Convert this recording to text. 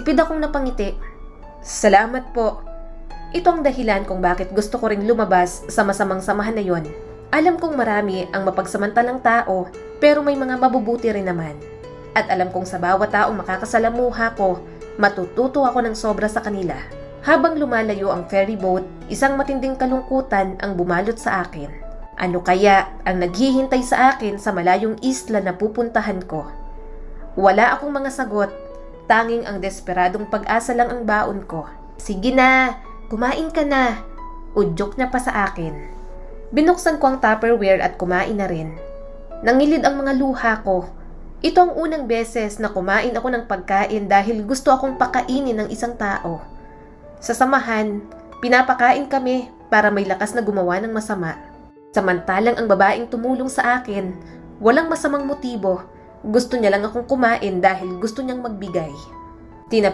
Tipid akong napangiti. Salamat po. Ito ang dahilan kung bakit gusto ko ring lumabas sa masamang samahan na yon. Alam kong marami ang mapagsamantalang tao, pero may mga mabubuti rin naman. At alam kong sa bawat taong makakasalamuha ko, matututo ako ng sobra sa kanila. Habang lumalayo ang ferry boat, isang matinding kalungkutan ang bumalot sa akin. Ano kaya ang naghihintay sa akin sa malayong isla na pupuntahan ko? Wala akong mga sagot, tanging ang desperadong pag-asa lang ang baon ko. Sige na, kumain ka na, udyok niya pa sa akin. Binuksan ko ang Tupperware at kumain na rin. Nangilid ang mga luha ko. Ito ang unang beses na kumain ako ng pagkain dahil gusto akong pakainin ng isang tao. Sa samahan, pinapakain kami para may lakas na gumawa ng masama. Samantalang ang babaeng tumulong sa akin, walang masamang motibo. Gusto niya lang akong kumain dahil gusto niyang magbigay.